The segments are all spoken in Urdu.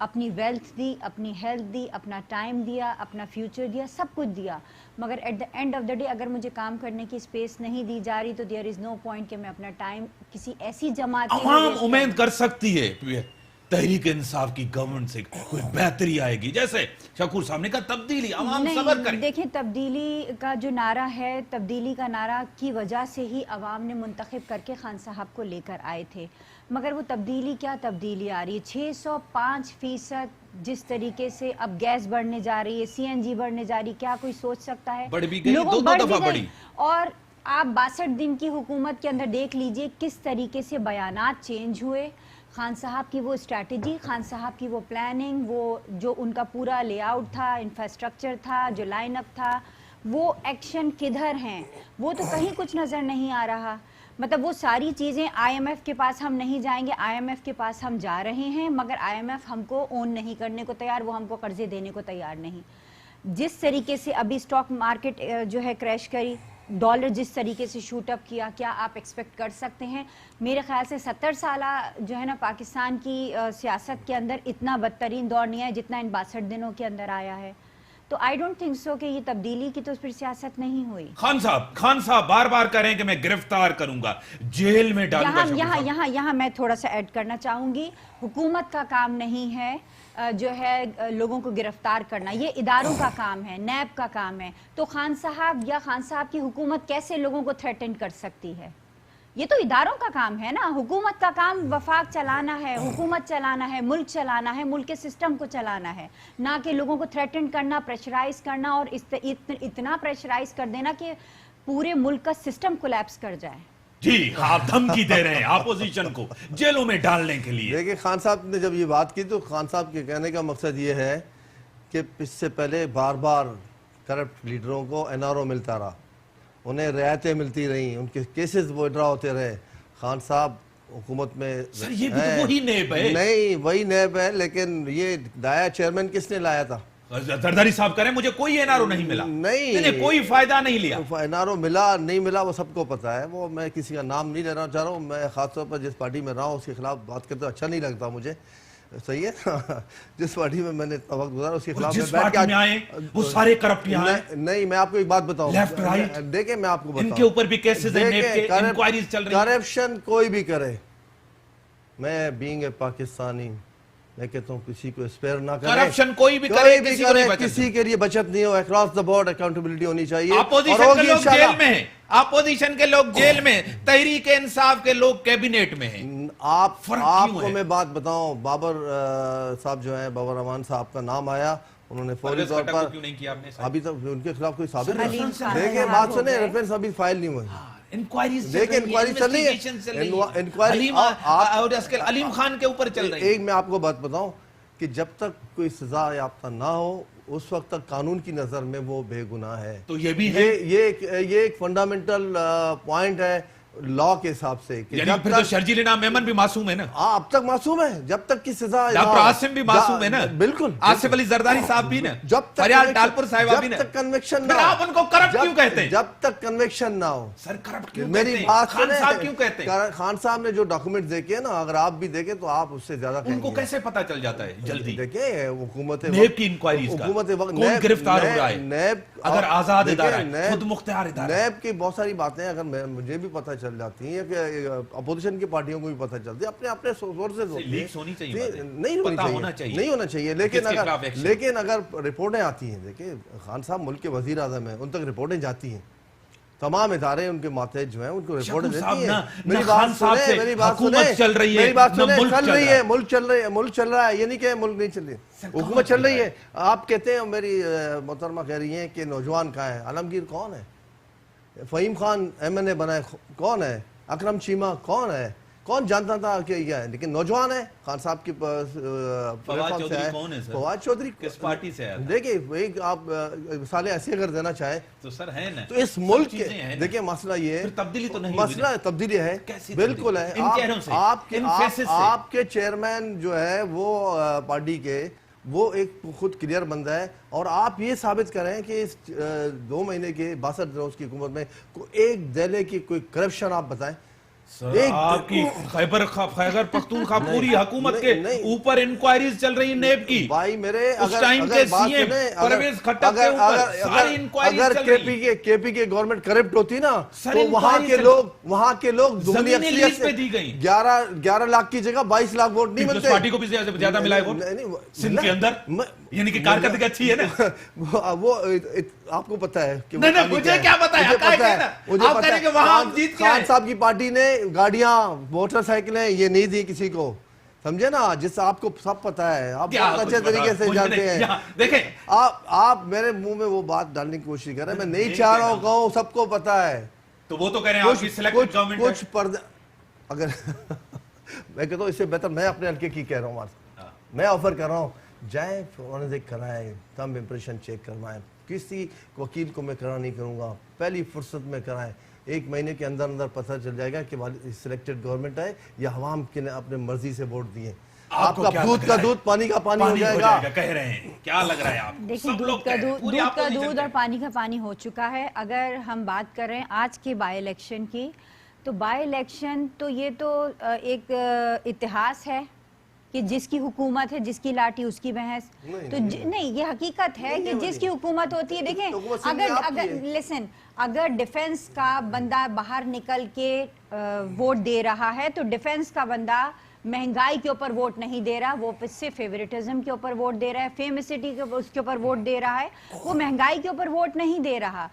اپنی ویلتھ دی, اپنی ہیلتھ دی, اپنا ٹائم دیا, اپنا فیوچر دیا, سب کچھ دیا, مگر at the end of the day اگر مجھے کام کرنے کی اسپیس نہیں دی جا رہی تو دیئر از نو پوائنٹ کہ میں اپنا ٹائم کسی ایسی جماعت کے عوام امید کر سکتی ہے تحریک انصاف کی گورنمنٹ سے کوئی بہتری آئے گی, جیسے شکور صاحب نے کہا تبدیلی, عوام صبر کریں. دیکھیں تبدیلی کا جو نعرہ ہے, تبدیلی کا نعرہ کی وجہ سے ہی عوام نے منتخب کر کے خان صاحب کو لے کر آئے تھے, مگر وہ تبدیلی کیا تبدیلی آ رہی ہے؟ 605% جس طریقے سے اب گیس بڑھنے جا رہی ہے, سی این جی بڑھنے جا رہی ہے, کیا کوئی سوچ سکتا ہے؟ بڑھ بھی گئی, دو دفعہ بڑھی. اور آپ 62 دن کی حکومت کے اندر دیکھ لیجئے کس طریقے سے بیانات چینج ہوئے. خان صاحب کی وہ اسٹریٹجی, خان صاحب کی وہ پلاننگ, وہ جو ان کا پورا لے آؤٹ تھا, انفراسٹرکچر تھا, جو لائن اپ تھا, وہ ایکشن کدھر ہیں؟ وہ تو کہیں کچھ نظر نہیں آ رہا. مطلب وہ ساری چیزیں آئی ایم ایف کے پاس ہم نہیں جائیں گے, آئی ایم ایف کے پاس ہم جا رہے ہیں, مگر آئی ایم ایف ہم کو اون نہیں کرنے کو تیار, وہ ہم کو قرضے دینے کو تیار نہیں. جس طریقے سے ابھی اسٹاک مارکیٹ جو ہے کریش کری, ڈالر جس طریقے سے شوٹ اپ کیا, کیا آپ ایکسپیکٹ کر سکتے ہیں؟ میرے خیال سے 70 سالہ جو ہے نا پاکستان کی سیاست کے اندر اتنا بدترین دور نہیں ہے جتنا ان 62 دنوں کے اندر آیا ہے. تو آئی ڈونٹ تھنک سو کہ یہ تبدیلی کی تو پھر سیاست نہیں ہوئی. خان صاحب بار بار کہہ رہے ہیں کہ میں گرفتار کروں گا, جیل میں ڈالوں گا. یہاں میں تھوڑا سا ایڈ کرنا چاہوں گی, حکومت کا کام نہیں ہے جو ہے لوگوں کو گرفتار کرنا, یہ اداروں کا کام ہے, نیب کا کام ہے. تو خان صاحب یا خان صاحب کی حکومت کیسے لوگوں کو تھریٹن کر سکتی ہے؟ یہ تو اداروں کا کام ہے نا. حکومت کا کام وفاق چلانا ہے, حکومت چلانا ہے, ملک چلانا ہے, ملک کے سسٹم کو چلانا ہے, نہ کہ لوگوں کو تھریٹن کرنا, پریشرائز کرنا, اور اتنا پریشرائز کر دینا کہ پورے ملک کا سسٹم کولیپس کر جائے. جی, آپ دھمکی دے رہے ہیں اپوزیشن کو جیلوں میں ڈالنے کے لیے. دیکھیں خان صاحب نے جب یہ بات کی تو خان صاحب کے کہنے کا مقصد یہ ہے کہ اس سے پہلے بار بار کرپٹ لیڈروں کو این آر او ملتا رہا, انہیں رعایتیں ملتی رہیں, ان کے کیسز وہ ڈرا ہوتے رہے. خان صاحب حکومت میں سر یہ بھی تو وہی نیب ہے. نہیں وہی نیب ہے, لیکن یہ نیا چیئرمین کس نے لایا تھا؟ زرداری صاحب کہہ رہے ہیں مجھے کوئی این آر او نہیں ملا. نہیں, کوئی فائدہ نہیں لیا. این آر او ملا نہیں ملا وہ سب کو پتا ہے, وہ میں کسی کا نام نہیں لینا چاہ رہا ہوں. میں خاص طور پر جس پارٹی میں رہا ہوں اس کے خلاف بات کرتے اچھا نہیں لگتا مجھے, صحیح ہے. جس پارٹی میں نے وقت گزارا اس کے خلاف جس پارٹی میں آئے وہ سارے کرپٹ یہاں ہیں. نہیں, میں آپ کو ایک بات بتاؤں, لیفٹ رائٹ دیکھیں میں آپ کو بتاؤں, ان کے اوپر بھی کیسز ہیں, نیب کے انکوائریز چل رہی ہیں. کرپشن کوئی بھی کرے, میں بینگ اے پاکستانی میں کہتا ہوں کسی کو اسپیئر نہ کرے. کرپشن کوئی بھی کرے, کسی کے لیے بچت نہیں ہو, اکراس دا بورڈ اکاؤنٹیبلٹی ہونی چاہیے. اپوزیشن کے لوگ جیل میں ہیں, اپوزیشن کے لوگ جیل میں, تحریک انصاف کے لوگ کیبنیٹ میں ہیں. آپ کو میں بات بتاؤں, بابر صاحب جو ہیں, بابر رحمان صاحب کا نام آیا, انہوں نے فوری طور پر ابھی تک ان کے خلاف کوئی ثابت نہیں. دیکھیں بات سنیں, ریفرنس ابھی فائل نہیں ہوئے, انکوائری چل رہی ہے, علیم خان کے اوپر چل رہی ہے. ایک میں آپ کو بات بتاؤں کہ جب تک کوئی سزا یافتہ نہ ہو اس وقت تک قانون کی نظر میں وہ بے گناہ ہے. تو یہ بھی ہے, یہ ایک فنڈامنٹل پوائنٹ ہے لا کے حساب سے. یعنی پھر تو شرجیل انعام میمن بھی معصوم ہے نا؟ اب تک معصوم ہے, جب تک کی سزا. ڈاکٹر عاصم بھی معصوم ہے نا؟ بالکل. آصف علی زرداری صاحب بھی نا, فریال ٹالپور صاحبہ بھی نا. جب تک کنوکشن نہ ہو, آپ ان کو کرپٹ کیوں کہتے ہیں؟ جب تک کنوکشن نہ ہو. سر کرپٹ کیوں میری بات خان صاحب کیوں کہتے ہیں؟ خان صاحب نے جو ڈاکومنٹ دیکھے ہیں نا, اگر آپ بھی دیکھیں تو آپ اس سے زیادہ ان کو کیسے پتا چل جاتا ہے جلدی؟ دیکھیں حکومت نیب کی انکوائریز کا, کون گرفتار ہو رہا ہے, نیب اگر آزاد ادارہ ہے, خود مختار ادارہ ہے. نیب کی بہت ساری باتیں اگر مجھے بھی پتہ چل جاتی ہیں کہ اپوزیشن کی پارٹیوں کو بھی پتہ چلتی ہے, اپنے سورسز ہوتے ہیں, نہیں ہونا چاہیے. لیکن اگر رپورٹیں آتی ہیں, دیکھیں خان صاحب ملک کے وزیر اعظم ہیں, ان تک رپورٹیں جاتی ہیں, تمام ادارے ان کے ماتحت جو ہیں ان کو رپورٹیں دیتی ہیں. میری بات سنیں, ملک چل رہا ہے, یہ نہیں کہ ملک نہیں چل رہی, حکومت چل رہی ہے. آپ کہتے ہیں, میری محترمہ کہہ رہی ہیں کہ نوجوان کہاں ہے. عالمگیر کون ہے؟ فہیم خان ایم این اے بنا ہے, کون ہے؟ اکرم چیمہ کون ہے؟ کون جانتا تھا کہ یہ ہے؟ لیکن نوجوان ہے. خان صاحب کی فواد چودھری کس پارٹی سے ہے؟ دیکھیں آپ مثالیں ایسی اگر دینا چاہیں تو سر ہے نا, تو اس ملک کے دیکھیں مسئلہ یہ ہے, تبدیلی تو نہیں, مسئلہ تبدیلی ہے, بالکل ہے. آپ کے چیئرمین جو ہے وہ پارٹی کے, وہ ایک خود کلیئر بندہ ہے, اور آپ یہ ثابت کریں کہ اس 2 مہینے کے 62 روز کی حکومت میں ایک دہلے کی کوئی کرپشن آپ بتائیں. آپ کی خیبر پختونخوا پوری حکومت کے اوپر انکوائریز چل رہی ہیں نیب کی. بھائی میرے اس ٹائم کے سی ایم پرویز خٹک کے اوپر ساری انکوائریز چل رہی ہیں. اگر کے پی کے گورنمنٹ کرپٹ ہوتی نا تو وہاں کے لوگ دگنی اکثریت سے 11 لاکھ کی جگہ 22 لاکھ ووٹ نہیں ملتے. پارٹی کو بھی زیادہ ملا ہے ووٹ سندھ کے اندر, یعنی کہ کارکردگی اچھی ہے نا. وہ آپ کو پتا ہے کہ مجھے کیا پتا ہے, آپ کہہ رہے کہ وہاں ہم جیت کے خان صاحب کی پارٹی نے گاڑیاں موٹر سائیکلیں یہ نہیں دی کسی کو, سمجھے نا, جس آپ کو سب پتا ہے, آپ بہت اچھے طریقے سے جانتے ہیں. دیکھیں آپ میرے منہ میں وہ بات ڈالنے کی کوشش کر رہے ہیں, میں نہیں چاہ رہا ہوں کہوں, سب کو پتا ہے. تو وہ تو کہہ رہے ہیں آپ کی سلیکٹڈ گورنمنٹ کچھ پردہ اگر میں کہتا ہوں اس سے بہتر میں اپنے حلقے کی کہہ رہا ہوں, میں آفر کر رہا ہوں جائیں فورنزک کرائیں, تم امپریشن چیک کروائیں, کسی وکیل کو میں کرا نہیں کروں گا, پہلی فرصت میں کرائیں, 1 مہینے کے اندر اندر پتہ چل جائے گا کہ سلیکٹڈ گورنمنٹ ہے یا عوام کے نے اپنے مرضی سے ووٹ دیے. آپ کا دودھ کا دودھ پانی کا پانی ہو جائے گا. کہہ رہے ہیں کیا لگ رہا ہے آپ دیکھیں دودھ کا دودھ اور پانی کا پانی ہو چکا ہے. اگر ہم بات کر رہے ہیں آج کے بائی الیکشن کی, تو بائی الیکشن تو یہ تو ایک اتہاس ہے کہ جس کی حکومت ہے جس کی لاٹھی اس کی بھینس. تو نہیں, یہ حقیقت ہے کہ جس کی حکومت ہوتی ہے. دیکھیں اگر ڈیفنس کا بندہ باہر نکل کے ووٹ دے رہا ہے تو ڈیفنس کا بندہ مہنگائی کے اوپر ووٹ نہیں دے رہا, وہ صرف فیوریٹزم کے اوپر ووٹ دے رہا ہے, فیمسٹی کے اس کے اوپر ووٹ دے رہا ہے, وہ مہنگائی کے اوپر ووٹ نہیں دے رہا.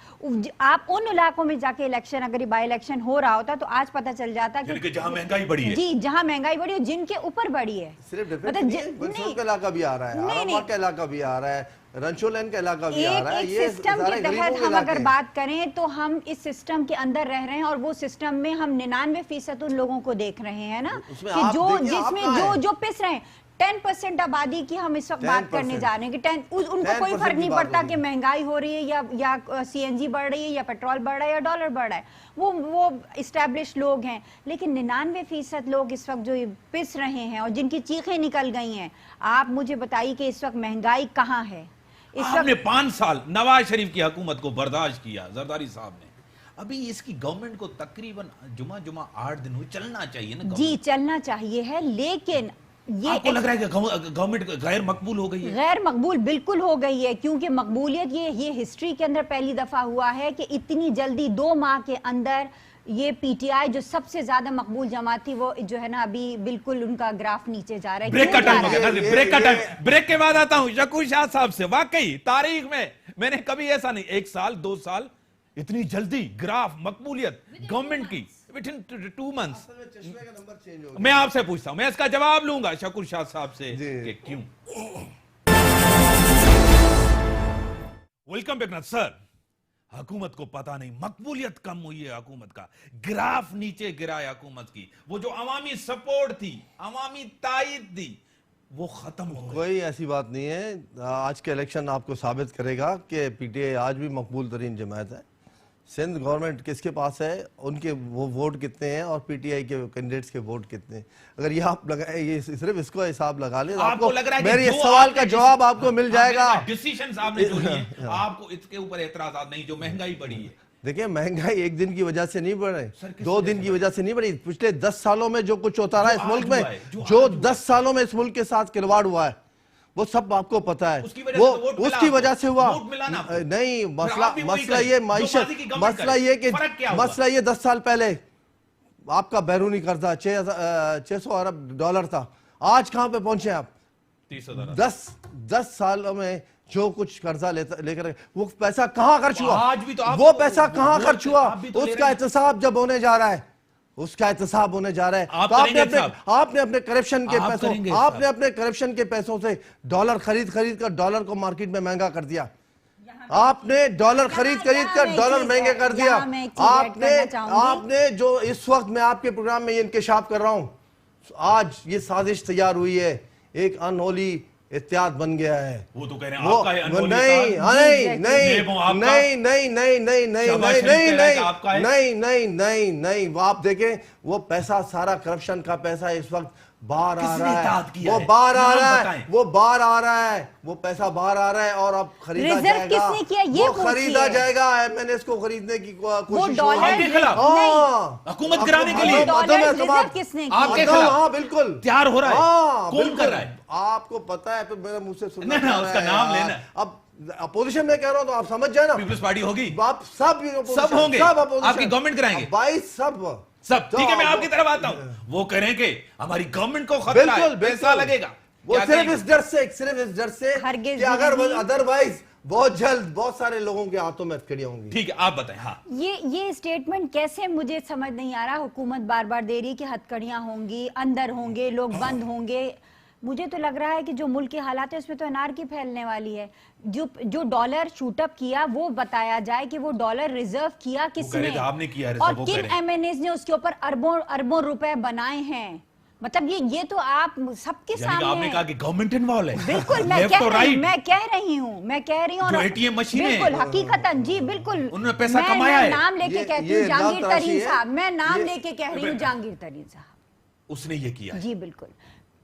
آپ ان علاقوں میں جا کے الیکشن, اگر یہ بائی الیکشن ہو رہا ہوتا تو آج پتہ چل جاتا کہ جہاں مہنگائی بڑی ہے, جی جہاں مہنگائی بڑی ہے جن کے اوپر بڑی ہے. صرف ڈیفنس کا علاقہ بھی آ رہا ہے, آرامباغ کا علاقہ بھی آ رہا ہے, رنچو لین کا علاقہ بھی آ رہا ہے. ایک سسٹم کے تحت ہم اگر بات کریں تو ہم اس سسٹم کے اندر رہ رہے ہیں, اور وہ سسٹم میں ہم 99% ان لوگوں کو دیکھ رہے ہیں نا کہ جس میں جو پس رہے ہیں. 10% آبادی کی ہم اس وقت بات کرنے جا رہے ہیں کہ ان کو کوئی فرق نہیں پڑتا کہ مہنگائی ہو رہی ہے یا سی این جی بڑھ رہی ہے یا پیٹرول بڑھ رہا ہے یا ڈالر بڑھ رہا ہے. وہ اسٹیبلش لوگ ہیں, لیکن 99% لوگ اس وقت جو پس رہے ہیں اور جن کی چیخیں نکل گئی ہیں. آپ مجھے بتائیے کہ اس وقت مہنگائی کہاں ہے. آپ نے 5 سال نواز شریف کی حکومت کو برداشت کیا, زرداری صاحب نے, ابھی اس کی گورنمنٹ کو تقریباً جمعہ 8 دن ہوئے, چلنا چاہیے نا. جی چلنا چاہیے ہے, لیکن آپ کو لگ رہا ہے کہ گورنمنٹ غیر مقبول ہو گئی ہے؟ غیر مقبول بالکل ہو گئی ہے, کیونکہ مقبولیت یہ ہسٹری کے اندر پہلی دفعہ ہوا ہے کہ اتنی جلدی 2 ماہ کے اندر یہ پی ٹی آئی جو سب سے زیادہ مقبول جماعت تھی وہ جو ہے نا ابھی بالکل ان کا گراف نیچے جا رہا ہے. بریک کا ٹائم ہو گیا, بریک کا ٹائم, بریک کے بعد آتا ہوں شکور شاہ صاحب سے. واقعی تاریخ میں نے کبھی ایسا نہیں, 1 سال 2 سال اتنی جلدی گراف مقبولیت گورنمنٹ کی within 2 months. میں آپ سے پوچھتا ہوں, میں اس کا جواب لوں گا شکور شاہ صاحب سے کہ کیوں. ویلکم بیک سر. حکومت کو پتا نہیں, مقبولیت کم ہوئی ہے حکومت کا, گراف نیچے گرا ہے حکومت کی, وہ جو عوامی سپورٹ تھی, عوامی تائید تھی, وہ ختم ہو گئی. کوئی ایسی بات نہیں ہے. آج کے الیکشن آپ کو ثابت کرے گا کہ پی ٹی آئی آج بھی مقبول ترین جماعت ہے. سندھ گورنمنٹ کس کے پاس ہے, ان کے وہ ووٹ کتنے ہیں اور پی ٹی آئی کے کینڈیڈیٹس کے ووٹ کتنے ہیں. اگر یہ آپ یہ صرف اس کو حساب لگا لیں, آپ کو میرے اس سوال کا جواب آپ کو مل جائے گا. ڈیسیشنز آپ نے جو لیے, آپ کو اس کے اوپر اعتراضات نہیں, جو مہنگائی بڑھی ہے. دیکھیں مہنگائی 1 دن کی وجہ سے نہیں بڑھ رہی, 2 دن کی وجہ سے نہیں بڑھی. پچھلے 10 سالوں میں جو کچھ ہوتا رہا ہے اس ملک میں, جو 10 سالوں میں اس ملک کے ساتھ کھلواڑ ہوا ہے, وہ سب آپ کو پتا ہے. وہ اس کی وجہ سے ہوا نہیں. مسئلہ یہ معیشت, مسئلہ یہ 10 سال پہلے آپ کا بیرونی قرضہ 600 ارب ڈالر تھا, آج کہاں پہ پہنچے آپ؟ 10 سالوں میں جو کچھ قرضہ لے کر وہ پیسہ کہاں خرچ ہوا, وہ پیسہ کہاں خرچ ہوا, اس کا احتساب جب ہونے جا رہا ہے, اس کا احتساب ہونے جا رہا ہے. آپ نے اپنے کرپشن کے پیسوں, آپ نے اپنے کرپشن کے پیسوں سے ڈالر خرید کر ڈالر کو مارکیٹ میں مہنگا کر دیا. آپ نے ڈالر خرید کر ڈالر مہنگے کر دیا. آپ نے جو اس وقت میں آپ کے پروگرام میں یہ انکشاف کر رہا ہوں, آج یہ سازش تیار ہوئی ہے, ایک انہولی اتحاد بن گیا ہے. وہ تو کہہ رہے ہیں آپ کا ہے نہیں, وہ آپ دیکھیں, وہ پیسہ سارا کرپشن کا پیسہ اس وقت باہر آ کس نے رہا اطاعت ہے، کیا وہ ہے؟ باہر آ نام رہا ہے، بتائیں۔ وہ باہر آ رہا ہے، وہ پیسہ باہر آ رہا ہے اور اب خریدا ریزرو جائے گا، کس نے کیا یہ وہ خریدا پوچھیے۔ جائے گا، میں نے اس کو خریدنے کی کوشش ڈالر آپ کے خلاف؟ ہاں حکومت گرانے کے لیے؟ ریزرو کس نے آپ کے کیا؟ خلاف؟ ہاں بالکل تیار ہو رہا ہے؟ ہاں کون بالکل کر رہا ہے؟ آپ کو پتا ہے پھر میرے منہ سے سننا نہیں، اس کا نام لینا۔ اب اپوزیشن میں کہہ رہا ہوں تو آپ سمجھ جائے نا، پیپلز پارٹی ہوگی؟ آپ سب ہوں گے؟ آپ کی گورنمنٹ کرائیں گے؟ بھائی سب ٹھیک ہے، میں آپ کی طرف آتا ہوں۔ وہ کہہ رہے ہیں کہ ہماری گورنمنٹ کو خطرہ ہے، بالکل پیسہ لگے گا، وہ کیا صرف کہیں گے؟ صرف اس ڈر سے ہرگز کہ اگر نہیں۔ ادروائز بہت جلد بہت سارے لوگوں کے ہاتھوں میں ہتھکڑیاں ہوں گی۔ ٹھیک ہے، آپ بتائیں۔ ہاں یہ اسٹیٹمنٹ کیسے مجھے سمجھ نہیں آ رہا، حکومت بار بار دے رہی ہے کہ ہتھکڑیاں ہوں گی، اندر ہوں گے، لوگ بند ہوں گے۔ مجھے تو لگ رہا ہے کہ جو ملک کے حالات ہے اس میں تو انارکی پھیلنے والی ہے۔ جو ڈالر شوٹ اپ کیا وہ بتایا جائے کہ وہ ڈالر ریزرو کیا کس کہہ رہے نے، تھے آپ نے کیا اور ریزرو، وہ کہہ کن رہے ہیں۔ ایم این ایز نے اس کے اوپر اربوں روپے بنائے ہیں۔ مطلب یہ تو آپ سب کے یعنی کہ آپ سامنے نے ہے۔ کہا کہ گورنمنٹ انوالو ہے؟ بالکل میں لیفٹ اور رائٹ، کہہ رہی ہوں جو ATM مشینیں ہیں، بالکل حقیقتاً جی بالکل انہوں نے پیسہ کمایا ہے۔ میں نام لے کے کہتی یہ ہوں جہانگیر نام تراشی ترین ہے۔ صاحب، میں نام لے کے کہہ رہی ہوں جہانگیر ترین صاحب، اس نے یہ کیا ہے۔ جی بالکل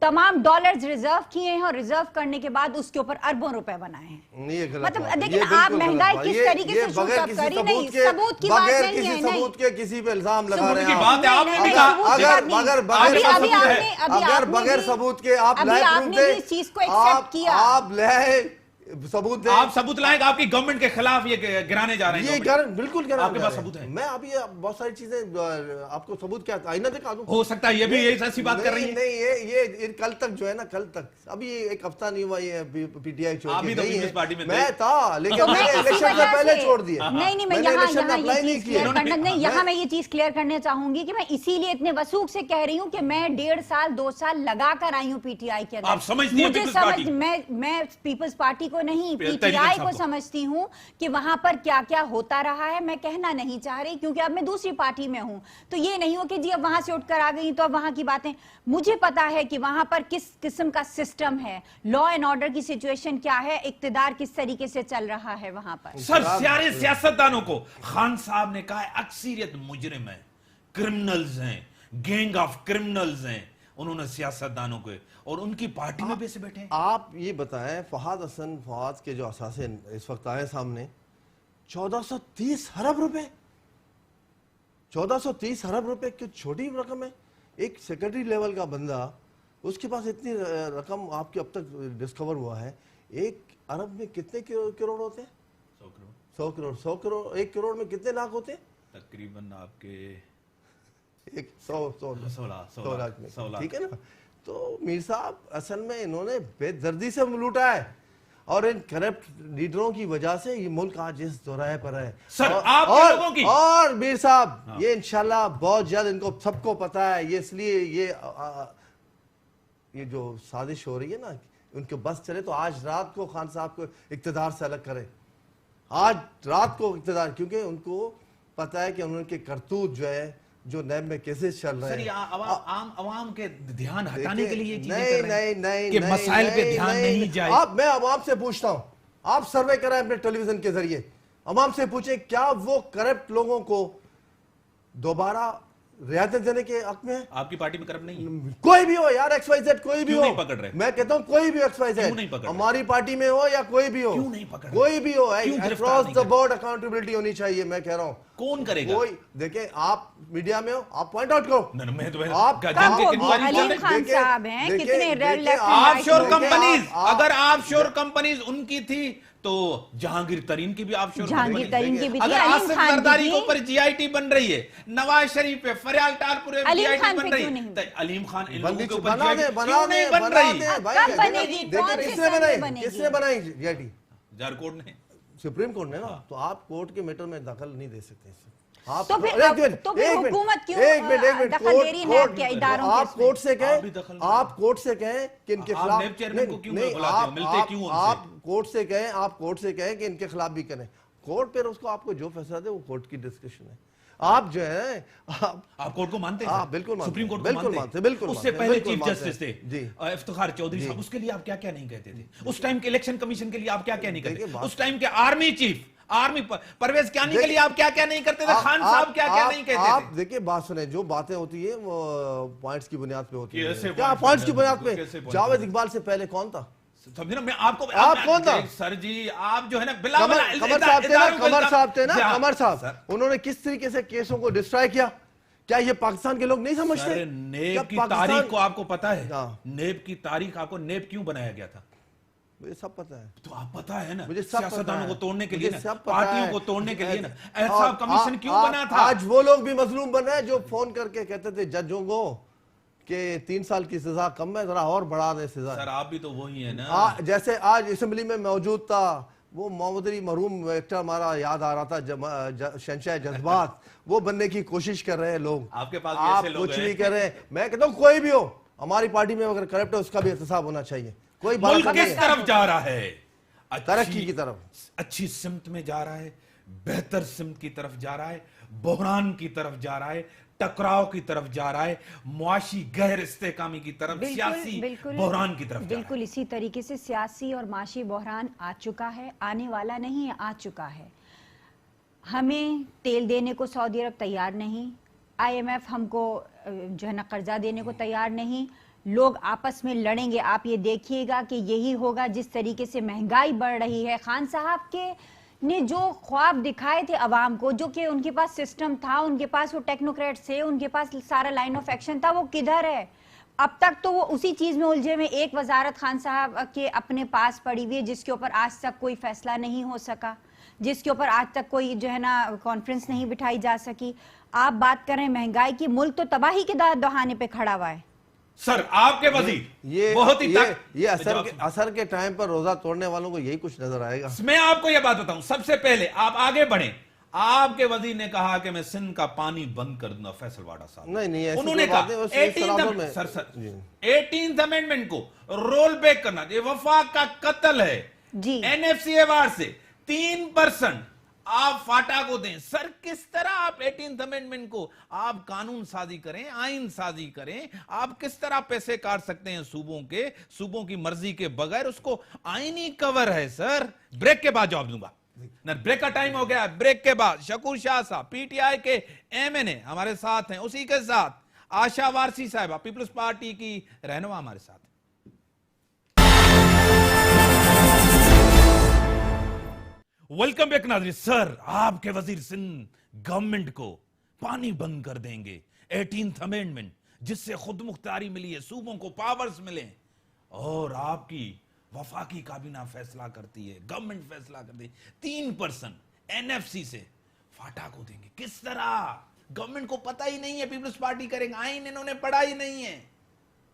تمام ڈالرز ریزرو کیے ہیں اور ریزرو کرنے کے بعد اس کے اوپر اربوں روپے بنائے ہیں۔ یہ غلط مطلب بات ہے، دیکھیں یہ آپ بالکل مہنگائی غلط کس بات ہے۔ طریقے سے شوٹ اپ کری، نہیں ثبوت کی بات بغیر نہیں کسی ہے، ثبوت کے کسی پہ الزام لگا رہے ثبوت کی ہیں بات ہے، آپ نے بھی کہا۔ اگر بغیر ثبوت کے آپ لائے آپ نے بھی اس چیز کو ایکسپٹ کیا، آپ لائے ثبوت دیں، آپ ثبوت لائیں گے آپ کی گورنمنٹ کے خلاف یہ گرانے جا رہے ہیں؟ یہ بالکل کیا آپ کے پاس ثبوت ہے؟ میں ابھی بہت ساری چیزیں آپ کو ثبوت کیا آئینہ دکھا دوں؟ ہو سکتا ہے یہ بھی یہی ایسی بات کر رہی ہے؟ نہیں یہ کل تک جو ہے نا، کل تک ابھی ایک ہفتہ نہیں ہوا یہ پی ٹی آئی چھوڑ آپ بھی تو کے پیپلز پارٹی میں میں تھا، لیکن میں نے الیکشن سے پہلے چھوڑ دیا۔ نہیں میں یہاں میں یہ چیز کلیئر کرنا چاہوں گی کہ میں اسی لیے اتنے وثوق سے کہہ رہی ہوں کہ میں 1.5 سال 2 سال لگا کر آئی ہوں پی ٹی آئی کے اندر۔ آپ سمجھتی ہیں پیپلز پارٹی؟ میں پیپلز پارٹی کو نہیں، پی ٹی آئی کو سمجھتی ہوں کہ وہاں پر کیا کیا ہوتا رہا ہے۔ میں کہنا نہیں چاہ رہی کیونکہ اب میں دوسری پارٹی میں ہوں، تو یہ نہیں ہو کہ جی اب وہاں سے اٹھ کر آ گئی تو اب وہاں کی باتیں، مجھے پتا ہے کہ وہاں پر کس قسم کا سسٹم ہے، لا اینڈ آرڈر کی سچویشن کیا ہے، اقتدار کس طریقے سے چل رہا ہے وہاں پر۔ سر سارے سیاستدانوں کو خان صاحب نے کہا ہے اکثریت مجرم ہیں، کرمنلز ہیں، گینگ آف کرمنلز ہیں، انہوں نے سیاستدانوں کو، اور ان کی پارٹی میں بھی سے بیٹھے ہیں۔ آپ یہ بتائیں فہد کے جو اثاثے اس وقت آئے سامنے 1430 ارب روپے، 1430 ارب روپے کی چھوٹی رقم ہے؟ ایک سیکرٹری لیول کا بندہ، اس کے پاس اتنی رقم آپ کے اب تک ڈسکور ہوا ہے۔ 1 ارب میں کتنے کروڑ ہوتے ہیں؟ 100 کروڑ 100 کروڑ 1 کروڑ میں کتنے لاکھ ہوتے ہیں؟ تقریباً آپ کے 100 لاکھ میں، ٹھیک ہے نا؟ تو میر صاحب اصل میں انہوں نے بے دردی سے لوٹا ہے، اور ان کرپٹ لیڈروں کی وجہ سے یہ ملک آج اس دورائے پر ہے۔ سر آپ کے لوگوں کی، اور میر صاحب یہ انشاءاللہ بہت جلد، ان کو سب کو پتا ہے، یہ اس لیے یہ جو سازش ہو رہی ہے نا، ان کے بس چلے تو آج رات کو خان صاحب کو اقتدار سے الگ کرے، آج رات کو اقتدار، کیونکہ ان کو پتا ہے کہ ان کے کرتوت جو ہے، جو نیب میں کیسز چل رہے ہیں، عام عوام کے دھیان ہٹانے کے لیے یہ چیزیں نہیں کر رہے ہیں نہیں کہ مسائل پہ دھیان نہیں جائے۔ میں عوام سے پوچھتا ہوں، آپ سروے کرائیں اپنے ٹیلی ویژن کے ذریعے، عوام سے پوچھیں کیا وہ کرپٹ لوگوں کو دوبارہ رعایت دینے کے حق میں ہے؟ آپ کی پارٹی میں کرپٹ نہیں ہے؟ کوئی بھی ہو یار، ایکس وائی زیڈ کوئی بھی ہو، کیوں نہیں پکڑ رہے؟ میں کہتا ہوں کوئی بھی ایکس وائی زیڈ، ہماری پارٹی میں ہو یا کوئی بھی ہو، کیوں نہیں پکڑ رہے؟ کوئی بھی ہو، across across the board accountability ہونی چاہیے، میں کہہ رہا ہوں۔ کون کرے گا؟ کوئی دیکھیں، آپ میڈیا میں ہو، آپ پوائنٹ آؤٹ کرو۔ علیم خان صاحب ہیں، کتنے آف شور کمپنیز، اگر آف شور کمپنیز ان کی تھی تو جہانگیر ترین کی بھی آف شور کمپنیز، اگر آصف زرداری کے اوپر جی آئی ٹی بن رہی ہے، نواز شریف پہ، فریال ٹالپور پہ جی آئی ٹی بن رہی ہے، تو علیم خان ان لوگوں کے اوپر جی آئی ٹی کیوں نہیں بن رہی؟ کب بنے گی؟ کس نے بنائی جی آئی ٹی؟ جھارکھنڈ نے، سپریم کورٹ نے نا، تو آپ کورٹ کے میٹر میں دخل نہیں دے سکتے۔ تو پھر حکومت کیوں دخل دے رہی نیب کے اداروں کے؟ آپ کورٹ سے کہیں کہ ان کے خلاف، آپ کورٹ سے کہیں کہ ان کے خلاف بھی کریں، کورٹ پھر اس کو آپ کو جو فیصلہ دے وہ کورٹ کی ڈسکشن ہے۔ آپ جو ہے آپ کورٹ کو مانتے ہیں؟ بالکل مانتے، سپریم کورٹ کو مانتے ہیں؟ بالکل۔ اس سے پہلے چیف جسٹس تھے افتخار چودھری صاحب، اس کے لیے آپ کیا کیا نہیں کہتے تھے؟ اس ٹائم کے الیکشن کمیشن کے لیے آپ کیا کیا نہیں کہتے؟ اس ٹائم کے army chief army Pervez Kayani کے لیے آپ کیا کیا نہیں کرتے تھے, خان صاحب کیا کیا نہیں کہتے تھے. آپ دیکھیں بات سنیں, جو باتیں ہوتی ہیں وہ پوائنٹس کی بنیاد پہ ہوتی ہیں. کیا پوائنٹس کی بنیاد پہ؟ جاوید اقبال سے پہلے کون تھا؟ میں آپ کون تھا سر جی؟ آپ جو ہے نا بلا قمر صاحب تھے نا, قمر صاحب, انہوں نے کس طریقے سے کیسوں کو ڈسٹرائے کیا؟ کیا یہ پاکستان کے لوگ نہیں سمجھتے؟ نیب کی تاریخ کو آپ کو پتا ہے؟ نیب کی تاریخ آپ کو نیب کیوں بنایا گیا تھا؟ مجھے سب پتا ہے. تو آپ پتا ہے نا, مجھے سب سیاستدانوں کو توڑنے کے لیے نا, سب پارٹیوں کو توڑنے کے لیے نا احتساب کمیشن کیوں بنا تھا؟ آج وہ لوگ بھی مظلوم بن رہے ہیں جو فون کر کے کہتے تھے ججوں کو کہ 3 سال کی سزا کم ہے, ذرا اور بڑھا دیں سزا. سر آپ بھی تو وہی ہیں نا. جیسے آج اسمبلی میں موجود تھا وہ محمد علی مرحوم ایکٹر ہمارا یاد آ رہا تھا, شہنشاہ جذبات, وہ بننے کی کوشش کر رہے ہیں لوگ. آپ کے پاس آپ کچھ نہیں کر رہے. میں کہتا ہوں کوئی بھی ہو ہماری پارٹی میں اگر کرپٹ ہے اس کا بھی احتساب ہونا چاہیے. کوئی ملک کس طرف جا رہا ہے؟ ترقی کی طرف, اچھی سمت میں جا رہا ہے, بہتر سمت کی طرف جا رہا ہے, بحران کی طرف جا رہا ہے, ٹکراؤ کی طرف جا رہا ہے, معاشی غیر استحکامی کی طرف, سیاسی بحران کی طرف. بالکل اسی طریقے سے سیاسی اور معاشی بحران آ چکا ہے, آنے والا نہیں ہے, آ چکا ہے. ہمیں تیل دینے کو سعودی عرب تیار نہیں, IMF ہم کو جو ہے نا قرضہ دینے کو تیار نہیں, لوگ آپس میں لڑیں گے. آپ یہ دیکھیے گا کہ یہی ہوگا جس طریقے سے مہنگائی بڑھ رہی ہے. خان صاحب کے نے جو خواب دکھائے تھے عوام کو, جو کہ ان کے پاس سسٹم تھا, ان کے پاس وہ ٹیکنوکریٹس تھے, ان کے پاس سارا لائن آف ایکشن تھا, وہ کدھر ہے اب تک؟ تو وہ اسی چیز میں الجھے میں. ایک وزارت خان صاحب کے اپنے پاس پڑی ہوئی ہے جس کے اوپر آج تک کوئی فیصلہ نہیں ہو سکا, جس کے اوپر آج تک کوئی جو ہے نا کانفرنس نہیں بٹھائی جا سکی. آپ بات کر رہے ہیں مہنگائی کی, ملک تو تباہی کے دہانے پہ کھڑا ہوا ہے. سر آپ کے وزیر بہت ہی یہ اثر کے ٹائم پر روزہ توڑنے والوں کو یہی کچھ نظر آئے گا. میں آپ کو یہ بات بتاؤں, سب سے پہلے آپ آگے بڑھیں. آپ کے وزیر نے کہا کہ میں سندھ کا پانی بند کر دوں گا, فیصل واڈا صاحب. نہیں, انہوں نے کہا 18th امینڈمنٹ کو رول بیک کرنا, یہ وفاق کا قتل ہے. NFC ایوارڈ سے 3% آپ فاٹا کو دیں. سر کس طرح آپ 18th امینڈمنٹ کو آپ قانون سازی کریں, آئین سازی کریں, آپ کس طرح پیسے کاٹ سکتے ہیں صوبوں کی مرضی کے بغیر؟ اس کو آئینی کور ہے. سر بریک کے بعد جواب دوں گا. بریک کا ٹائم ہو گیا. بریک کے بعد شکور شاہ صاحب PTI کے MNA ہمارے ساتھ ہیں, اسی کے ساتھ آشا وارسی صاحبہ پیپلز پارٹی کی رہنما ہمارے ساتھ. ویلکم بیک ناظرین. سر آپ کے وزیر سندھ گورنمنٹ کو پانی بند کر دیں گے. 18th امینڈمنٹ جس سے خود مختاری ملی ہے, صوبوں کو پاورز ملیں, اور آپ کی وفاقی کابینہ فیصلہ کرتی ہے, گورنمنٹ فیصلہ کرتی ہے 3% NFC سے فاٹا کو دیں گے. کس طرح؟ گورنمنٹ کو پتہ ہی نہیں ہے پیپلز پارٹی کریں گے, آئین انہوں نے پڑھا ہی نہیں ہے.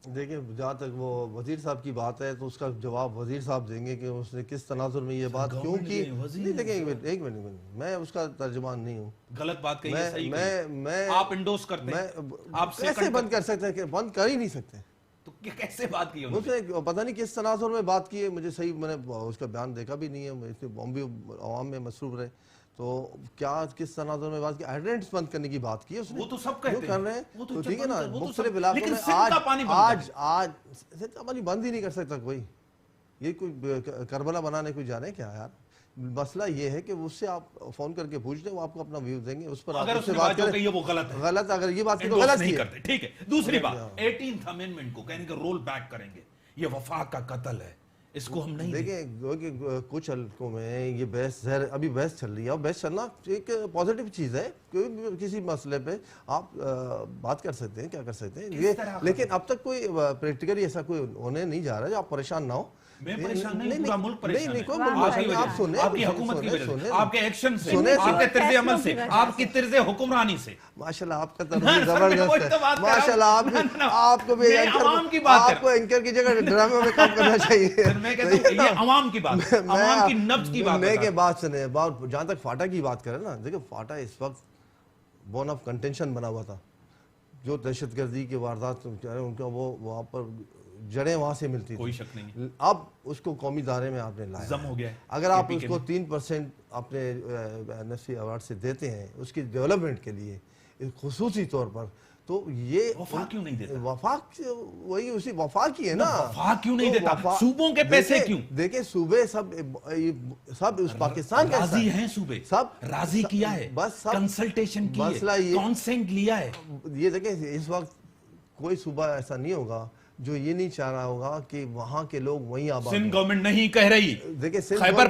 دیکھیں جہاں تک وہ وزیر صاحب کی بات ہے تو اس کا جواب وزیر صاحب دیں گے کہ اس نے کس تناظر میں یہ بات کیوں کی. دیکھیں ایک منٹ, میں اس کا ترجمان نہیں ہوں. غلط بات کہی ہے, صحیح میں آپ انڈوس کرتے ہیں, آپ کیسے بند کر سکتے ہیں؟ کہ بند کر ہی نہیں سکتے. تو کیسے بات کی اس نے پتہ نہیں کس تناظر میں بات کی ہے, مجھے صحیح, میں نے اس کا بیان دیکھا بھی نہیں ہے, ہم بھی عوام میں مصروف رہے. تو کیا کس تناظر میں بات کی؟ ہائیڈرینٹس بند کرنے کی بات کی ہے اس نے. وہ تو سب کہتے ہیں کر رہے ہیں, تو ٹھیک ہے نا. مختلف علاقوں میں آج سندھ کا پانی بند ہی نہیں کر سکتا کوئی. یہ کوئی کربلا بنانے کوئی جانے کیا یار؟ مسئلہ یہ ہے کہ اس سے آپ فون کر کے پوچھ لیں, وہ آپ کو اپنا ویو دیں گے, اس پر آپ سے بات کریں. وہ غلط ہے, غلط اگر یہ بات کی تو غلط نہیں کرتے. ٹھیک ہے. دوسری بات 18th امینڈمنٹ کو کہنے کہ رول بیک کریں گے, یہ وفاق کا قتل ہے, اس کو ہم نہیں دیکھیں. کچھ حلقوں میں یہ بحث ابھی بحث چل رہی ہے, اور بحث چلنا ایک پازیٹیو چیز ہے. کسی مسئلے پہ آپ بات کر سکتے ہیں, کیا کر سکتے ہیں یہ, لیکن اب تک کوئی پریکٹیکلی ایسا کوئی ہونے نہیں جا رہا ہے. آپ پریشان نہ ہو. میں پریشان نہیں, پورا ملک پریشان ہے. آپ سنیں, آپ کی حکومت کی وجہ سے, آپ کے ایکشن سے, آپ کے طرز عمل سے, آپ کی طرز حکمرانی سے. ماشاءاللہ آپ کا طرز زبردست ہے. ماشاءاللہ آپ کو بھی آپ کو اینکر کی جگہ ڈرامے میں کام کرنا چاہیے. میں کہتا ہوں یہ عوام کی بات, عوام کی نبض کی بات. میں کہ بات سنیں, جہاں تک فاٹا کی بات کریں نا, دیکھیں فاٹا اس وقت بون آف کنٹینشن بنا ہوا تھا. جو دہشت گردی کے واردات ان کا وہ وہاں پر جڑیں وہاں سے ملتی, کوئی شک نہیں. اب اس کو قومی دائرے میں آپ نے لایا, زم ہو گیا. اگر آپ اس کو 3% اپنے NFC ایوارڈ سے دیتے ہیں اس کی ڈیولپمنٹ کے لیے خصوصی طور پر, تو یہ وفاق کیوں نہیں دیتا؟ وفاق وہی اسی وفاق ہی ہے نا. وفاق کیوں نہیں دیتا؟ صوبوں کے پیسے کیوں؟ دیکھیں صوبے سب اس پاکستان کا راضی ہیں صوبے، سب راضی کیا ہے، بس کنسلٹیشن کی ہے، کانسنٹ لیا ہے. یہ دیکھیں اس وقت کوئی صوبہ ایسا نہیں ہوگا جو یہ نہیں چاہ رہا ہوگا کہ وہاں کے لوگ وہیں آباد سندھ گورنمنٹ نہیں کہہ رہی، دیکھیں خیبر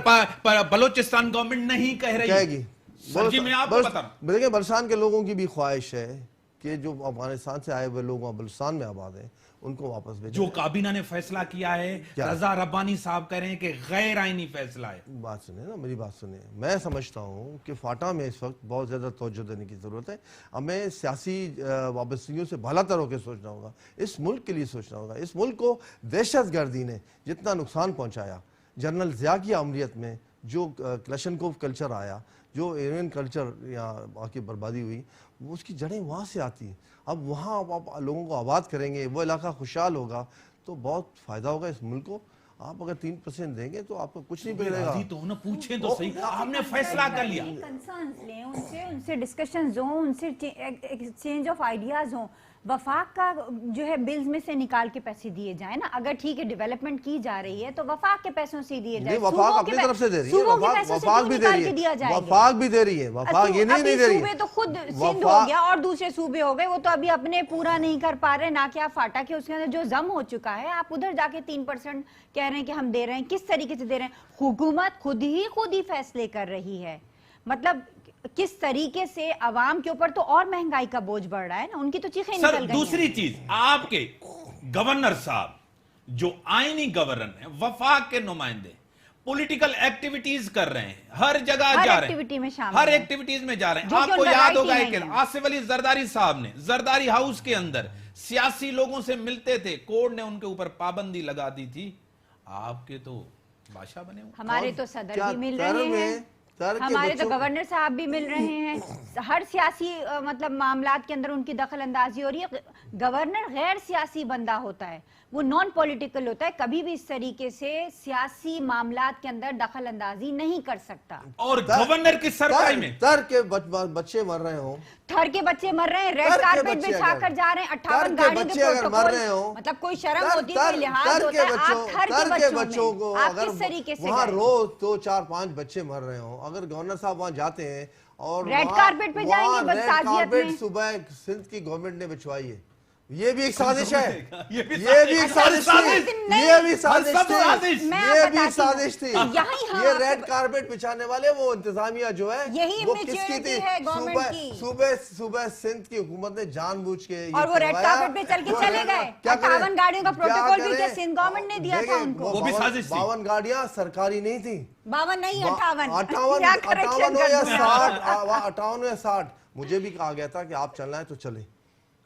بلوچستان گورنمنٹ نہیں کہہ رہی، کہے گی. سر جی میں آپ کو بتا رہا ہوں. دیکھیں بلوچستان کے لوگوں کی بھی خواہش ہے کہ جو افغانستان سے آئے ہوئے لوگ وہاں بلوچستان میں آباد ہیں ان کو واپس بھیجیں. جو کابینہ نے فیصلہ کیا ہے، رضا ربانی صاحب کہہ رہے ہیں کہ غیر آئینی فیصلہ ہے. بات سنیں نا، میری بات سنیں. میں سمجھتا ہوں کہ فاٹا میں اس وقت بہت زیادہ توجہ دینے کی ضرورت ہے. ہمیں سیاسی وابستگیوں سے بھلا تر ہو کے سوچنا ہوگا، اس ملک کے لیے سوچنا ہوگا. اس ملک کو دہشت گردی نے جتنا نقصان پہنچایا، جنرل ضیاء کی آمریت میں جو کلشنکوف کلچر آیا، جو ایرین کلچر یہاں کی بربادی ہوئی، وہ اس کی جڑیں وہاں سے آتی ہیں. اب وہاں آپ لوگوں کو آباد کریں گے، وہ علاقہ خوشحال ہوگا تو بہت فائدہ ہوگا اس ملک کو. آپ اگر 3% دیں گے تو آپ کو کچھ نہیں بگڑے گا. تو نہ پوچھیں تو صحیح، آپ نے فیصلہ کر لیا. کنسرنز لیں ان سے ڈسکشنز ہوں، ان سے ایکسچینج آف آئیڈیاز ہوں. وفاق کا جو ہے بلز میں سے نکال کے پیسے دیے جائیں نا. اگر ٹھیک ہے ڈیولپمنٹ کی جا رہی ہے تو وفاق کے پیسوں سے دیے جائیں. وفاق اپنی طرف سے دے رہی ہے، وفاق بھی دے رہی ہے، وفاق بھی دے رہی ہے. وفاق یہ نہیں دے رہی ہے. صوبے تو خود سندھ ہو گیا اور دوسرے صوبے ہو گئے، وہ تو ابھی اپنے پورا نہیں کر پا رہے. نہ کہ آپ فاٹا کے اس کے اندر جو ضم ہو چکا ہے، آپ ادھر جا کے 3% کہہ رہے ہیں کہ ہم دے رہے ہیں. کس طریقے سے دے رہے ہیں؟ حکومت خود ہی فیصلے کر رہی ہے. مطلب کس طریقے سے عوام کے اوپر تو اور مہنگائی کا بوجھ بڑھ رہا ہے نا. ان کی تو چیخیں نکل گئی ہیں. دوسری چیز، آپ کے گورنر صاحب جو آئینی گورنر ہیں، وفاق کے نمائندے پولیٹیکل ایکٹیویٹیز کر رہے ہیں، ہر جگہ جا رہے ہیں، ہر ایکٹیویٹیز میں جا رہے ہیں. آپ کو یاد ہوگا کہ آصف علی زرداری صاحب نے زرداری ہاؤس کے اندر سیاسی لوگوں سے ملتے تھے، کورٹ نے ان کے اوپر پابندی لگا دی تھی. آپ کے تو بادشاہ بنے ہوئے. ہمارے تو صدر بھی مل رہے ہیں، ہمارے تو گورنر صاحب بھی مل رہے ہیں. ہر سیاسی مطلب معاملات کے اندر ان کی دخل اندازی ہو رہی ہے. گورنر غیر سیاسی بندہ ہوتا ہے، وہ نان پولیٹیکل ہوتا ہے، کبھی بھی اس طریقے سے سیاسی معاملات کے اندر دخل اندازی نہیں کر سکتا. اور گورنر کی سربراہی میں تر کے بچے مر رہے ہوں، تھر کے بچے مر رہے ہیں، ریڈ کارپیٹ بچھا کر جا رہے ہیں، 58 گاڑیوں کے پروٹوکول. مطلب کوئی شرم ہوتی ہے، کوئی لحاظ ہوتا ہے. آپ تھر کے بچوں کو آپ کس طریقے سے وہاں روز 2-4-5 بچے مر رہے ہوں، اگر گورنر صاحب وہاں جاتے ہیں اور ریڈ کارپیٹ پہ جائیں گے بس تعزیت میں. صبح سندھ کی گورنمنٹ نے بچھوائی ہے. یہ بھی ایک سازش ہے، یہ بھی ایک سازش تھی، یہ بھی سازش تھی. یہ ریڈ کارپیٹ بچھانے والے وہ انتظامیہ جو ہے وہ کس کی تھی؟ صوبہ سندھ کی حکومت نے جان بوجھ کے، اور وہ ریڈ کارپیٹ پہ چل کے چلے گئے. 58 گاڑیوں کا پروٹوکول بھی کیا سندھ گورنمنٹ نے دیا تھا ان کو. وہ بھی سازش تھی. 52 گاڑیاں سرکاری نہیں تھی. 52 نہیں 58 58 یا 60. مجھے بھی کہا گیا تھا کہ آپ چلنا ہے تو چلے.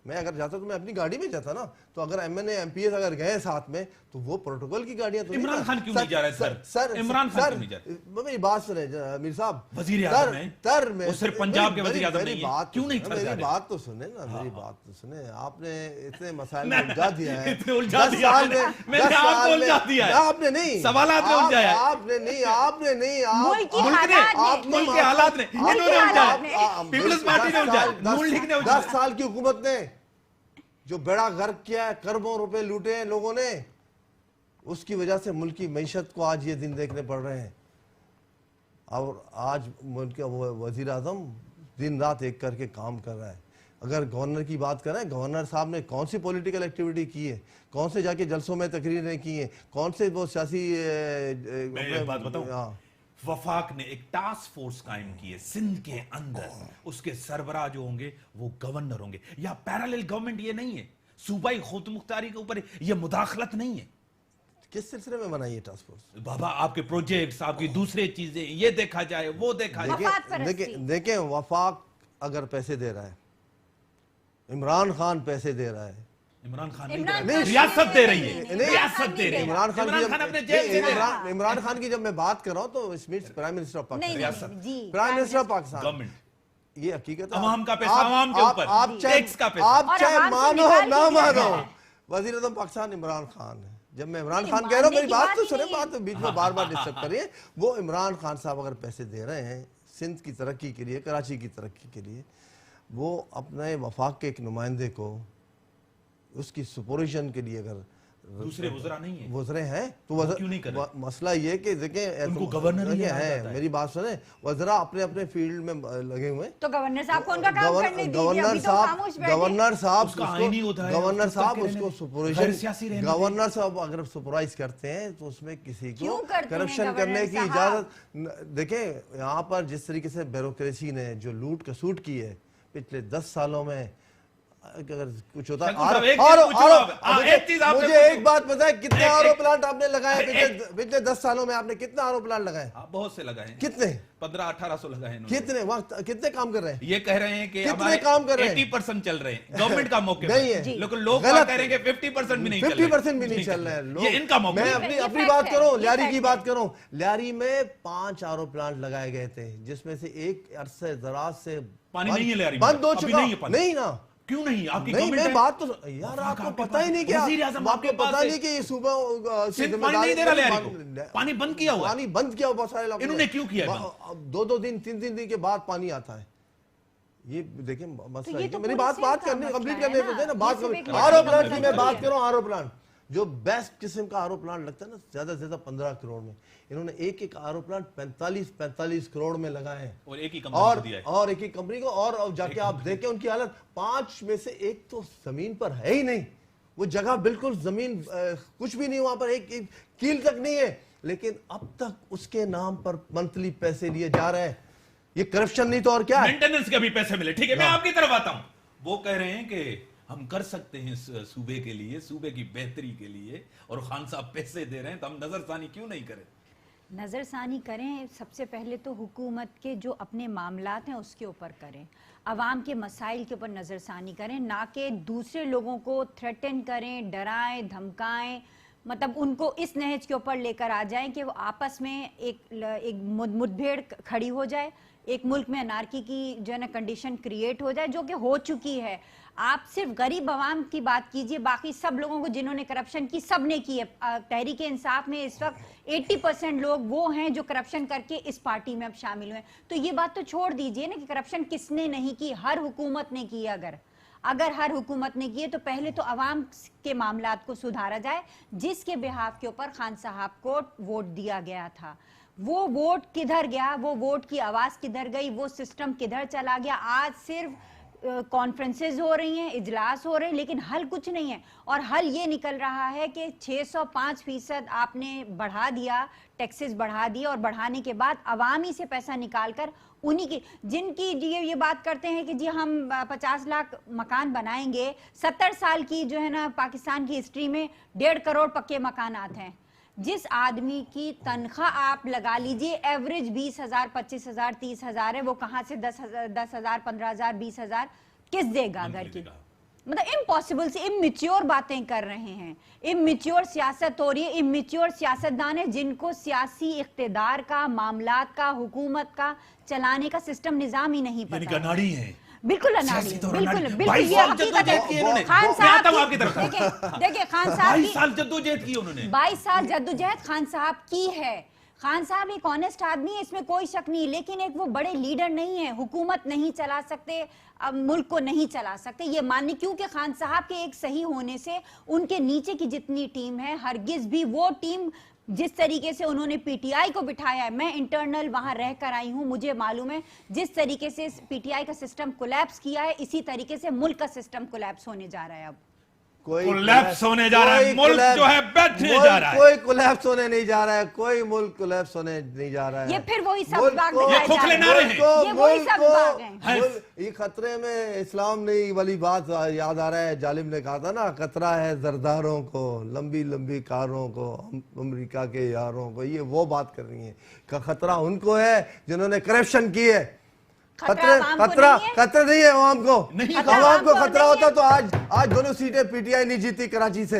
میں اگر جاتا تو میں اپنی گاڑی میں جاتا نا. تو اگر M N A M P S اگر گئے ساتھ میں تو وہ پروٹوکول کی گاڑیاں تو عمران خان کیوں نہیں جا رہے سر؟ عمران خان کیوں نہیں جا رہے؟ میری بات سنیں میر صاحب، وزیر اعظم ہیں، تر میں وہ صرف پنجاب کے وزیر اعظم نہیں ہیں، کیوں نہیں تھر جا رہے؟ میری بات تو سنیں نا، میری بات تو سنیں. آپ نے اتنے مسائل میں الجھا دیا ہے، اتنے الجھا دیا ہے، میں نے آپ کو الجھا دیا ہے. آپ نے نہیں، سوالات میں الجھایا ہے. آپ نے نہیں، ملک کے حالات نے، انہوں نے الجھایا، پیپلز پارٹی نے الجھایا، نون لیگ نے الجھایا. 10 سال کی حکومت نے جو بیڑا غرق کیا ہے، کربوں روپے لوٹے ہیں لوگوں نے، اس کی وجہ سے ملک کی معیشت کو آج یہ دن دیکھنے پڑ رہے ہیں. اور آج ملک کا وزیر اعظم دن رات ایک کر کے کام کر رہا ہے. اگر گورنر کی بات کریں، گورنر صاحب نے کون سی پولیٹیکل ایکٹیویٹی کی ہے؟ کون سے جا کے جلسوں میں تقریریں کی ہیں؟ کون سے وہ سیاسی میں ایک بات بتاؤں، وفاق نے ایک ٹاسک فورس قائم کی ہے سندھ کے اندر. اس کے سربراہ جو ہوں گے وہ گورنر ہوں گے. یا پیرالل گورنمنٹ یہ نہیں ہے، صوبائی خود مختاری کے اوپر یہ مداخلت نہیں ہے. کس سلسلے میں بنائی ہے ٹاسک فورس؟ بابا آپ کے پروجیکٹس، آپ کی دوسرے چیزیں، یہ دیکھا جائے وہ دیکھا جائے. دیکھیں وفاق اگر پیسے دے رہا ہے، عمران خان پیسے دے رہا ہے، عمران خان ریاست دے رہی ہے، ریاست دے رہی ہے. عمران خان کی جب میں بات کر رہا ہوں تو اس میٹس prime minister of Pakistan, prime minister of Pakistan. Government یہ حقیقت ہے. عوام کا پیسہ عوام کے اوپر، ٹیکس کا پیسہ. آپ چاہے مانو نہ مانو، وزیر اعظم پاکستان عمران خان ہے. جب میں عمران خان کہہ رہا ہوں، میری بات تو سنیں، بات بیچ میں بار بار ڈسٹرب کریے. وہ عمران خان صاحب اگر پیسے دے رہے ہیں سندھ کی ترقی کے لیے، کراچی کی ترقی کے لیے، وہ اپنے وفاق کے ایک نمائندے کو اس کی سپرویژن کے لیے اگر دوسرے وزراء نہیں ہیں وزرے ہیں تو کیوں نہیں کر رہے؟ مسئلہ یہ کہ دیکھیں ان کو گورنر ہی ہے، میری بات سنیں، وزراء اپنے اپنے فیلڈ میں لگے ہوئے ہیں، تو گورنر صاحب کو ان کا کام کرنے دیجیے، گورنر ابھی تو خاموش بیٹھے۔ گورنر صاحب اس کا آئین ہی ہوتا ہے، گورنر اس کو صاحب کرنے اس کو دیں، سپرویژن، غیر سیاسی رہنے دیں۔ گورنر صاحب اگر سپروائز کرتے ہیں تو اس میں کسی کو کیوں کرتے ہیں کرپشن گورنر کرنے کی صاحب؟ اجازت، دیکھیں یہاں پر جس طریقے سے بیوروکریسی نے جو لوٹ کسوٹ کی ہے پچھلے 10 سالوں میں، اگر کچھ ہوتا ہے مجھے ایک بات پتہ ہے کتنے آرو پلانٹ آپ نے لگائے پچھلے 10 سالوں میں؟ آپ نے کتنے آرو پلانٹ لگائے؟ بہت سے لگائے ہیں، کتنے؟ 1500-1800 لگائے ہیں۔ کتنے وقت کتنے کام کر رہے ہیں؟ یہ کہہ رہے ہیں کہ کتنے کام کر رہے ہیں؟ 80% چل رہے ہیں گورنمنٹ کا موقع نہیں ہے، لیکن لوگ کہہ رہے ہیں کہ 50% بھی نہیں چل رہے، 50% بھی نہیں چل رہے ہیں، یہ ان کا موقع میں ہے۔ اپنی بات کروں، لیاری کی بات کروں، لیاری میں 5 آرو پلانٹ لگائے گئے تھے جس میں سے ایک عرصے دراز سے پانی نہیں ہے لیاری میں، بند ہو ابھی چکا، نہیں ہے پانی۔ نہیں نا، کیوں نہیں؟ آپ کی نہیں گورنمنٹ میں ہے، بات تو یار آپ کو پتہ ہی نہیں کیا، وزیر اعظم آپ کو پتہ نہیں کہ یہ صوبہ صرف پانی نہیں دے رہا لیاری کو، پانی بند کیا ہوا ہے۔ پانی بند کیا ہوا بہت سارے علاقوں انہوں نے کیوں کیا ہے بند؟ 2 دن 3 دن کے بعد پانی آتا ہے۔ یہ دیکھیں مسئلہ یہ ہے تو میری پوری بات صحت کا کرنے مسئلہ کمپلیٹ ہے کرنے نا، دیں نا، یہ بات صرف ایک کرو آرو پلانٹ کی، میں ضروری بات ہے۔ کروں آرو پلانٹ جو بیسٹ قسم کا آرو پلانٹ لگتا ہے نا زیادہ سے زیادہ 15 کروڑ میں، انہوں نے ایک آرو پلانٹ 45 کروڑ میں لگائے ہیں، اور ایک ہی کمپنی کو دیا ہے، اور ایک ہی کمپنی کو، اور جا کے آپ دیکھیں ان کی حالت، 5 میں سے ایک تو زمین پر ہے ہی نہیں، وہ جگہ بالکل زمین کچھ بھی نہیں، وہاں پر ایک کیل تک نہیں ہے، لیکن اب تک اس کے نام پر منتھلی پیسے لیے جا رہے ہیں۔ یہ کرپشن نہیں تو اور کیا ہے؟ مینٹیننس کے بھی پیسے ملے۔ ٹھیک ہے، میں آپ کی طرف آتا ہوں۔ وہ کہہ رہے ہیں کہ ہم کر سکتے ہیں صوبے کے لیے، صوبے کی بہتری کے لیے، اور خان صاحب پیسے دے رہے ہیں تو ہم نظر ثانی کیوں نہیں کریں؟ نظر ثانی کریں، سب سے پہلے تو حکومت کے جو اپنے معاملات ہیں اس کے اوپر کریں، عوام کے مسائل کے اوپر نظر ثانی کریں، نہ کہ دوسرے لوگوں کو تھریٹن کریں، ڈرائیں، دھمکائیں، مطلب ان کو اس نہج کے اوپر لے کر آ جائیں کہ وہ آپس میں ایک مدبھیڑ کھڑی ہو جائے، ایک ملک میں انارکی کی جو ہے نا کنڈیشن کریٹ ہو جائے، جو کہ ہو چکی ہے۔ آپ صرف غریب عوام کی بات کیجئے، باقی سب لوگوں کو جنہوں نے کرپشن کی سب نے کی ہے۔ تحریک انصاف میں اس وقت 80% لوگ وہ ہیں جو کرپشن کر کے اس پارٹی میں اب شامل ہوئے، تو یہ بات تو چھوڑ دیجئے نا کہ کرپشن کس نے نہیں کی، ہر حکومت نے کی۔ اگر ہر حکومت نے کیے تو پہلے تو عوام کے معاملات کو سدھارا جائے، جس کے بحاف کے اوپر خان صاحب کو ووٹ دیا گیا تھا، وہ ووٹ کدھر گیا، وہ ووٹ کی آواز کدھر گئی، وہ سسٹم کدھر چلا گیا۔ آج صرف کانفرنسز ہو رہی ہیں، اجلاس ہو رہے ہیں، لیکن حل کچھ نہیں ہے، اور حل یہ نکل رہا ہے کہ 605% آپ نے بڑھا دیا، ٹیکسز بڑھا دیے، اور بڑھانے کے بعد عوامی سے پیسہ نکال کر انہی کی، جن کی یہ بات کرتے ہیں کہ جی ہم 50 لاکھ مکان بنائیں گے، 70 سال کی جو ہے نا پاکستان کی ہسٹری میں 1.5 کروڑ پکے مکانات ہیں۔ جس آدمی کی تنخواہ آپ لگا لیجئے ایوریج 20,000 25,000 30,000 ہے، وہ کہاں سے 10,000 15,000 20,000 کس دے گا گھر کی؟ مطلب امپاسبل سے امیچور باتیں کر رہے ہیں، امیچور سیاست ہو رہی ہے، امیچور سیاستدان ہے جن کو سیاسی اقتدار کا، معاملات کا، حکومت کا چلانے کا سسٹم نظام ہی نہیں پتا۔ اناڑی ہیں، بالکل اناڑی، بالکل یہ حقیقت ہے۔ خان صاحب دیکھیں خان صاحب 22 سال جدوجہد کی انہوں نے، 22 سال جدوجہد خان صاحب کی ہے۔ خان صاحب ایک آنےسٹ آدمی ہے، اس میں کوئی شک نہیں، لیکن ایک وہ بڑے لیڈر نہیں ہیں، حکومت نہیں چلا سکتے، ملک کو نہیں چلا سکتے، یہ ماننے، کیونکہ خان صاحب کے ایک صحیح ہونے سے ان کے نیچے کی جتنی ٹیم ہے، ہرگز بھی وہ ٹیم جس طریقے سے انہوں نے پی ٹی آئی کو بٹھایا ہے، میں انٹرنل وہاں رہ کر آئی ہوں، مجھے معلوم ہے جس طریقے سے پی ٹی آئی کا سسٹم کولیپس کیا ہے، اسی طریقے سے ملک کا سسٹم کولیپس ہونے جا رہا ہے۔ اب کولیپس ہونے جا رہا ہے، ملک جو ہے بیٹھنے جا رہا ہے، کوئی کولیپس ہونے نہیں جا رہا ہے، کوئی ملک کولیپس ہونے نہیں جا رہا ہے۔ یہ پھر وہی سب باغ دکھائے جا رہے ہیں، یہ وہی سب باغ ہیں۔ یہ خطرے میں اسلام نہیں والی بات یاد آ رہا ہے، جالب نے کہا تھا نا، خطرہ ہے زرداروں کو، لمبی لمبی کاروں کو، امریکہ کے یاروں کو، یہ وہ بات کر رہی ہیں کہ خطرہ ان کو ہے جنہوں نے کرپشن کی ہے۔ خطرہ نہیں ہے عوام کو، عوام کو خطرہ ہوتا تو آج دونوں سیٹیں پی ٹی آئی نہیں جیتی کراچی سے۔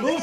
2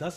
10